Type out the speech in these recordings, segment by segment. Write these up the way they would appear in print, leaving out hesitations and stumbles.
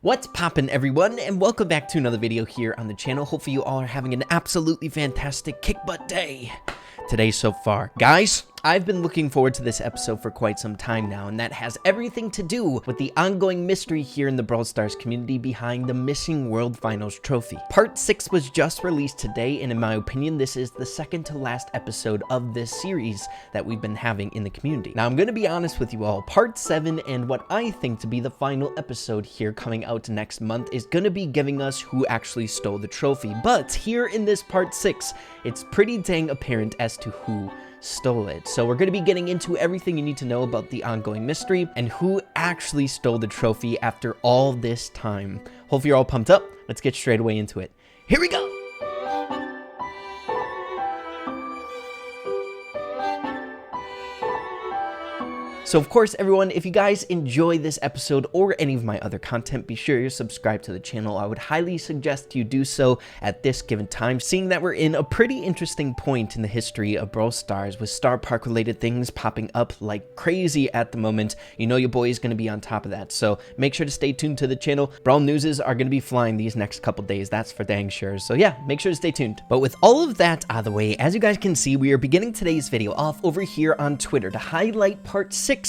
What's poppin', everyone, and welcome back to another video here on the channel. Hopefully you all are having an absolutely fantastic kick butt day today so far. Guys, I've been looking forward to this episode for quite some time now, and that has everything to do with the ongoing mystery here in the Brawl Stars community behind the missing World Finals trophy. Part 6 was just released today, and in my opinion, this is the second to last episode of this series that we've been having in the community. Now, I'm going to be honest with you all, Part 7 and what I think to be the final episode here coming out next month is going to be giving us who actually stole the trophy. But here in this Part 6, it's pretty dang apparent as to who stole it. So we're going to be getting into everything you need to know about the ongoing mystery and who actually stole the trophy after all this time. Hope you're all pumped up. Let's get straight away into it. Here we go! So of course, everyone, if you guys enjoy this episode or any of my other content, be sure you subscribe to the channel. I would highly suggest you do so at this given time, seeing that we're in a pretty interesting point in the history of Brawl Stars with Star Park related things popping up like crazy at the moment. You know your boy is going to be on top of that, so make sure to stay tuned to the channel. Brawl newses are going to be flying these next couple days, that's for dang sure. So yeah, make sure to stay tuned. But with all of that out of the way, as you guys can see, we are beginning today's video off over here on Twitter to highlight part 6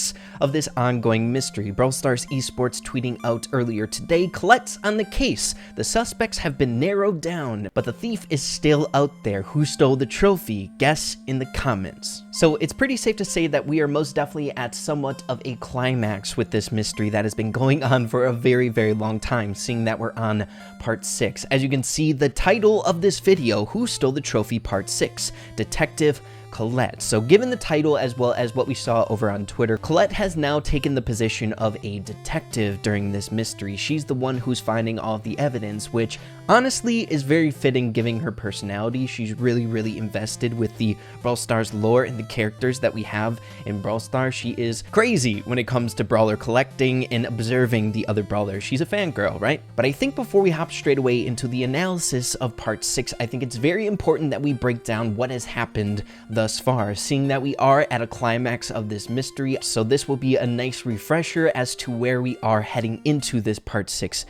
of this ongoing mystery. Brawl Stars Esports tweeting out earlier today, Colette's on the case. The suspects have been narrowed down, but the thief is still out there. Who stole the trophy? Guess in the comments. So it's pretty safe to say that we are most definitely at somewhat of a climax with this mystery that has been going on for a very, very long time, seeing that we're on part 6. As you can see, the title of this video, Who Stole the Trophy Part 6, Detective Colette. So given the title as well as what we saw over on Twitter, Colette has now taken the position of a detective during this mystery. She's the one who's finding all of the evidence, which honestly is very fitting given her personality. She's really invested with the Brawl Stars lore and the characters that we have in Brawl Stars. She is crazy when it comes to Brawler collecting and observing the other Brawlers. She's a fangirl, right? But I think before we hop straight away into the analysis of part 6, I think it's very important that we break down what has happened thus far, seeing that we are at a climax of this mystery. So this will be a nice refresher as to where we are heading into this part 6.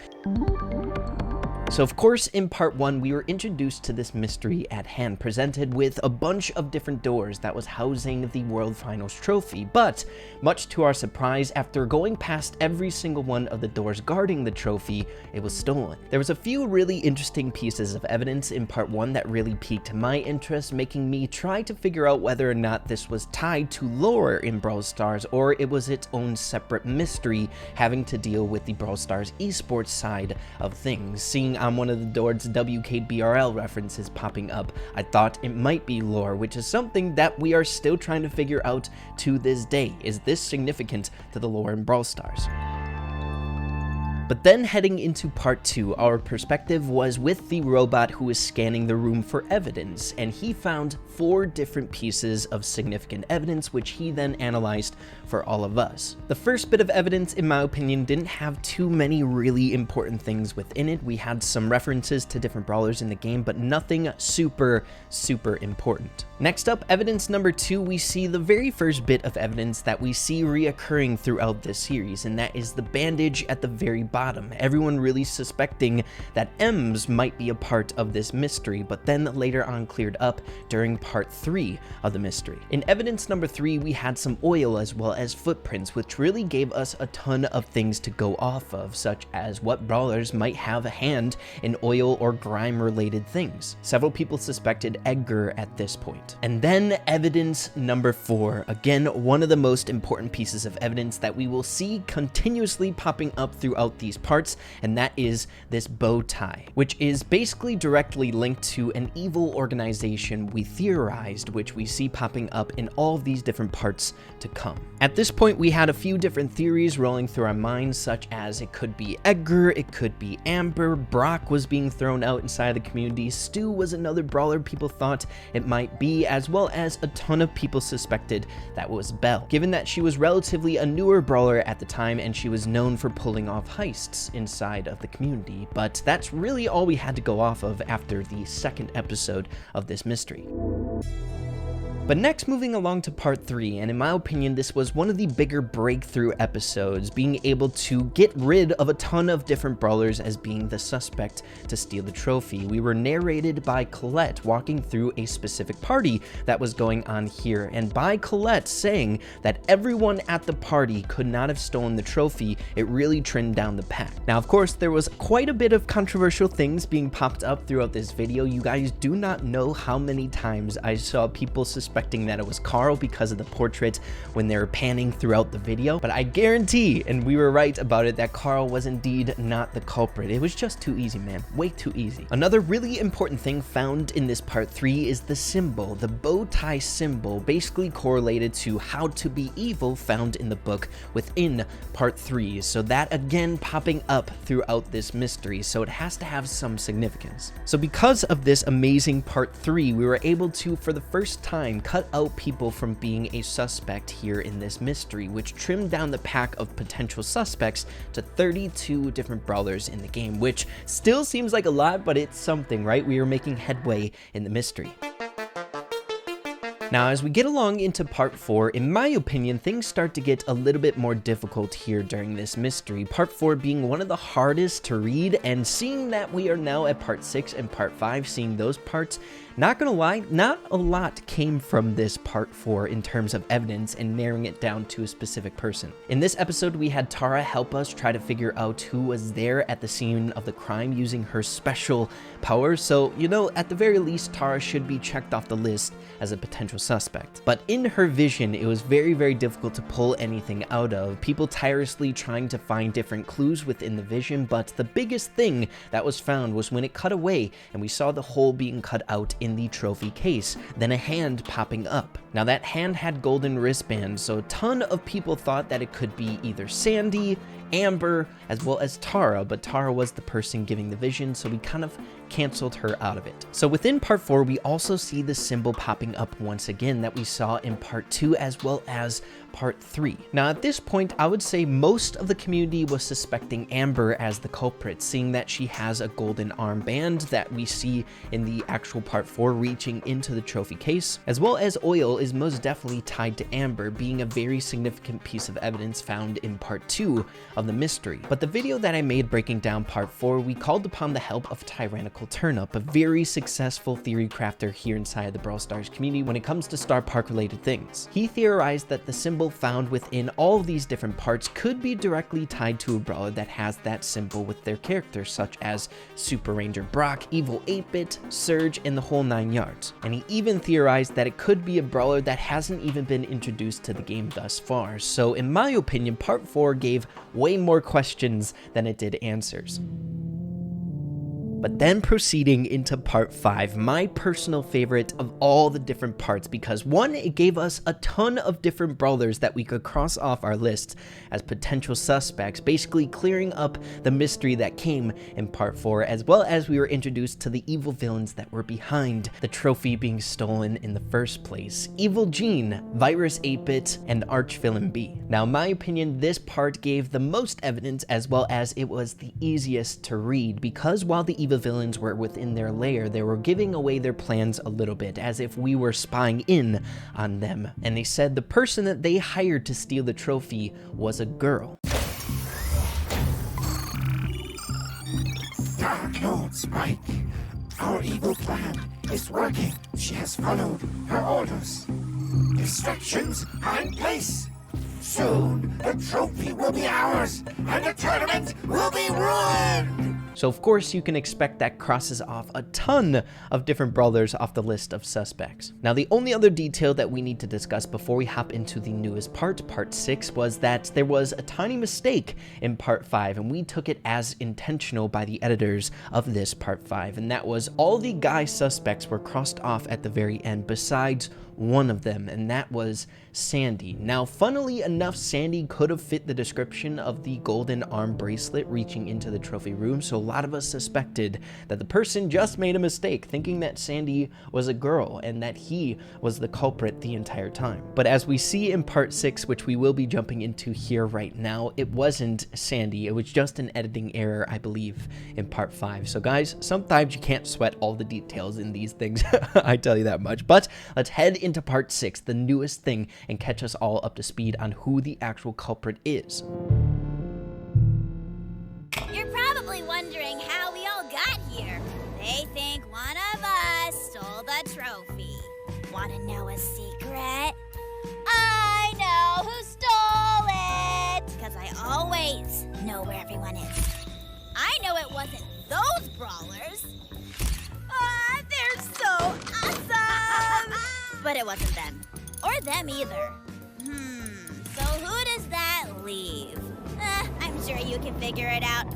So of course, in part 1, we were introduced to this mystery at hand, presented with a bunch of different doors that was housing the World Finals trophy, but much to our surprise, after going past every single one of the doors guarding the trophy, it was stolen. There was a few really interesting pieces of evidence in part 1 that really piqued my interest, making me try to figure out whether or not this was tied to lore in Brawl Stars or it was its own separate mystery having to deal with the Brawl Stars esports side of things. Seeing on one of the doors WKBRL references popping up, I thought it might be lore, which is something that we are still trying to figure out to this day. Is this significant to the lore in Brawl Stars? But then heading into part 2, our perspective was with the robot who was scanning the room for evidence, and he found 4 different pieces of significant evidence, which he then analyzed for all of us. The first bit of evidence, in my opinion, didn't have too many really important things within it. We had some references to different brawlers in the game, but nothing super important. Next up, evidence number 2, we see the very first bit of evidence that we see reoccurring throughout this series, and that is the bandage at the very bottom. Everyone really suspecting that Ems might be a part of this mystery, but then later on cleared up during part 3 of the mystery. In evidence number 3, we had some oil as well as footprints, which really gave us a ton of things to go off of, such as what brawlers might have a hand in oil or grime related things. Several people suspected Edgar at this point. And then evidence number 4, again, one of the most important pieces of evidence that we will see continuously popping up throughout these parts, and that is this bow tie, which is basically directly linked to an evil organization we theorized, which we see popping up in all of these different parts to come. At this point, we had a few different theories rolling through our minds, such as it could be Edgar, it could be Amber, Brock was being thrown out inside the community, Stu was another brawler people thought it might be, as well as a ton of people suspected that was Belle, given that she was relatively a newer brawler at the time and she was known for pulling off heists inside of the community. But that's really all we had to go off of after the second episode of this mystery. But next, moving along to part 3, and in my opinion, this was one of the bigger breakthrough episodes, being able to get rid of a ton of different brawlers as being the suspect to steal the trophy. We were narrated by Colette walking through a specific party that was going on here, and by Colette saying that everyone at the party could not have stolen the trophy, it really trimmed down the pack. Now, of course, there was quite a bit of controversial things being popped up throughout this video. You guys do not know how many times I saw people suspecting that it was Carl because of the portrait when they were panning throughout the video, but I guarantee, and we were right about it, that Carl was indeed not the culprit. It was just too easy, man. Way too easy. Another really important thing found in this part 3 is the symbol. The bow tie symbol basically correlated to how to be evil found in the book within part 3. So that again popping up throughout this mystery. So it has to have some significance. So because of this amazing part 3, we were able to, for the first time, cut out people from being a suspect here in this mystery, which trimmed down the pack of potential suspects to 32 different brawlers in the game, which still seems like a lot, but it's something, right? We are making headway in the mystery. Now, as we get along into part 4, in my opinion, things start to get a little bit more difficult here during this mystery. Part 4 being one of the hardest to read, and seeing that we are now at part 6 and part 5, seeing those parts, not gonna lie, not a lot came from this part 4 in terms of evidence and narrowing it down to a specific person. In this episode, we had Tara help us try to figure out who was there at the scene of the crime using her special powers. So, you know, at the very least, Tara should be checked off the list as a potential suspect. But in her vision, it was very, very difficult to pull anything out of. People tirelessly trying to find different clues within the vision, but the biggest thing that was found was when it cut away and we saw the hole being cut out in the trophy case, then a hand popping up. Now that hand had golden wristbands, so a ton of people thought that it could be either Sandy, Amber, as well as Tara, but Tara was the person giving the vision, so we kind of canceled her out of it. So within part 4, we also see the symbol popping up once again that we saw in part 2 as well as part 3. Now at this point, I would say most of the community was suspecting Amber as the culprit, seeing that she has a golden armband that we see in the actual part 4 reaching into the trophy case, as well as Oil is most definitely tied to Amber, being a very significant piece of evidence found in part 2 of the mystery. But the video that I made breaking down part 4, we called upon the help of Tyrannical Turnip, a very successful theory crafter here inside the Brawl Stars community when it comes to Star Park related things. He theorized that the symbol found within all of these different parts could be directly tied to a brawler that has that symbol with their characters, such as Super Ranger Brock, Evil 8-Bit, Surge, and the whole 9 yards. And he even theorized that it could be a brawler that hasn't even been introduced to the game thus far. So in my opinion, part 4 gave way more questions than it did answers. But then proceeding into part 5, my personal favorite of all the different parts, because one, it gave us a ton of different brawlers that we could cross off our list as potential suspects, basically clearing up the mystery that came in part 4, as well as we were introduced to the evil villains that were behind the trophy being stolen in the first place. Evil Gene, Virus 8-Bit, and Archvillain B. Now, in my opinion, this part gave the most evidence, as well as it was the easiest to read, because while the evil villains were within their lair, they were giving away their plans a little bit, as if we were spying in on them. And they said the person that they hired to steal the trophy was a girl. Dark Lord Spike, our evil plan is working. She has followed her orders. Instructions are in place. Soon, the trophy will be ours, and the tournament will be ruined! So of course you can expect that crosses off a ton of different brawlers off the list of suspects. Now the only other detail that we need to discuss before we hop into the newest part 6, was that there was a tiny mistake in part 5, and we took it as intentional by the editors of this part 5, and that was all the guy suspects were crossed off at the very end besides one of them, and that was Sandy. Now, funnily enough, Sandy could have fit the description of the golden arm bracelet reaching into the trophy room, so a lot of us suspected that the person just made a mistake, thinking that Sandy was a girl and that he was the culprit the entire time. But as we see in part 6, which we will be jumping into here right now, it wasn't Sandy, it was just an editing error, I believe, in part 5. So guys, sometimes you can't sweat all the details in these things, I tell you that much. But let's head into part 6, the newest thing, and catch us all up to speed on who the actual culprit is. You're probably wondering how we all got here. They think one of us stole the trophy. Want to know a secret? I know who stole it! Because I always know where everyone is. I know it wasn't those brawlers. They're so awesome! But it wasn't them. Or them either. So who does that leave? I'm sure you can figure it out.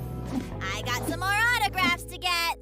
I got some more autographs to get.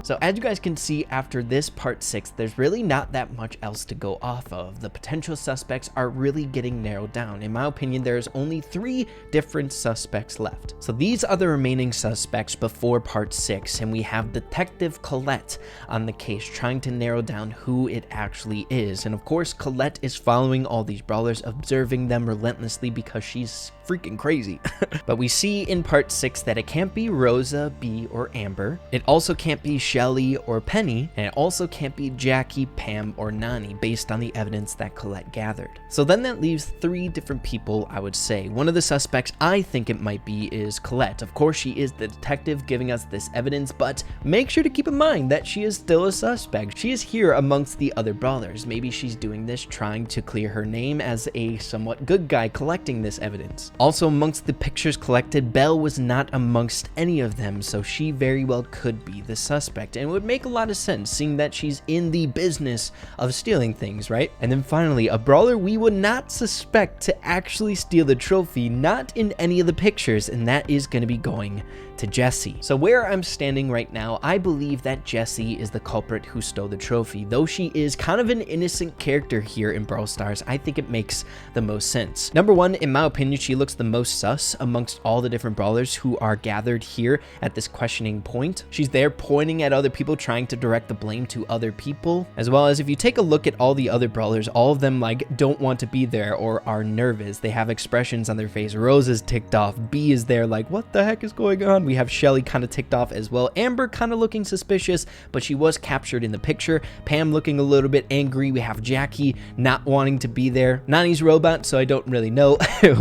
So as you guys can see, after this part 6, there's really not that much else to go off of. The potential suspects are really getting narrowed down. In my opinion, there's only 3 different suspects left. So these are the remaining suspects before part 6, and we have Detective Colette on the case trying to narrow down who it actually is. And of course, Colette is following all these brawlers, observing them relentlessly because she's freaking crazy. But we see in part 6 that it can't be Rosa, Bee, or Amber. It also can't be Shelly or Penny, and it also can't be Jackie, Pam, or Nani based on the evidence that Colette gathered. So then that leaves 3 different people, I would say. One of the suspects I think it might be is Colette. Of course, she is the detective giving us this evidence, but make sure to keep in mind that she is still a suspect. She is here amongst the other brawlers. Maybe she's doing this trying to clear her name as a somewhat good guy collecting this evidence. Also, amongst the pictures collected, Belle was not amongst any of them, so she very well could be the suspect, and it would make a lot of sense seeing that she's in the business of stealing things, right? And then finally, a brawler we would not suspect to actually steal the trophy, not in any of the pictures, and that is going to be going to Jessie. So where I'm standing right now, I believe that Jessie is the culprit who stole the trophy. Though she is kind of an innocent character here in Brawl Stars, I think it makes the most sense. Number one, in my opinion, she looks the most sus amongst all the different brawlers who are gathered here at this questioning point. She's there pointing at other people, trying to direct the blame to other people, as well as if you take a look at all the other brawlers, all of them like don't want to be there or are nervous. They have expressions on their face. Rose is ticked off. B is there like, what the heck is going on? We have Shelly kind of ticked off as well. Amber kind of looking suspicious, but she was captured in the picture. Pam looking a little bit angry. We have Jackie not wanting to be there. Nani's robot, so I don't really know.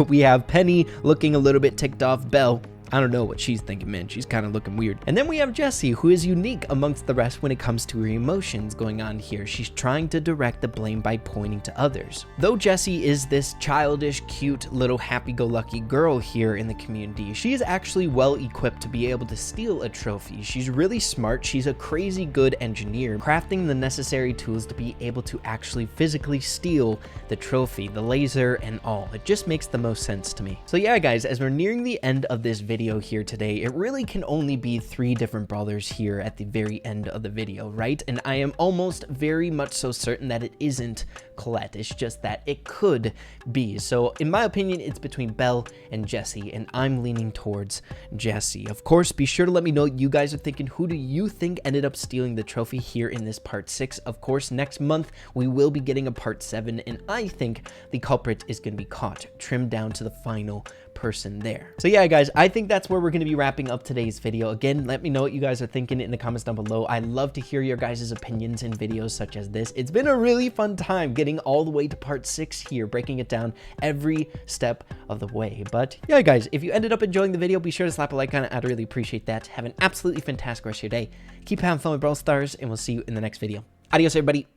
We have Penny looking a little bit ticked off. Belle, I don't know what she's thinking, man. She's kind of looking weird. And then we have Jessie, who is unique amongst the rest when it comes to her emotions going on here. She's trying to direct the blame by pointing to others. Though Jessie is this childish, cute, little happy-go-lucky girl here in the community, she is actually well equipped to be able to steal a trophy. She's really smart. She's a crazy good engineer, crafting the necessary tools to be able to actually physically steal the trophy, the laser and all. It just makes the most sense to me. So yeah, guys, as we're nearing the end of this video here today, it really can only be 3 different brawlers here at the very end of the video, right? And I am almost very much so certain that it isn't Colette. It's just that it could be. So in my opinion, it's between Belle and Jessie, and I'm leaning towards Jessie. Of course, be sure to let me know what you guys are thinking. Who do you think ended up stealing the trophy here in this part 6? Of course, next month we will be getting a part 7, and I think the culprit is going to be caught, trimmed down to the final person there. So yeah, guys, I think that's where we're going to be wrapping up today's video. Again, let me know what you guys are thinking in the comments down below. I love to hear your guys' opinions in videos such as this. It's been a really fun time getting all the way to part 6 here, breaking it down every step of the way. But yeah, guys, if you ended up enjoying the video, be sure to slap a like on it. I'd really appreciate that. Have an absolutely fantastic rest of your day. Keep having fun with Brawl Stars, and we'll see you in the next video. Adios, everybody.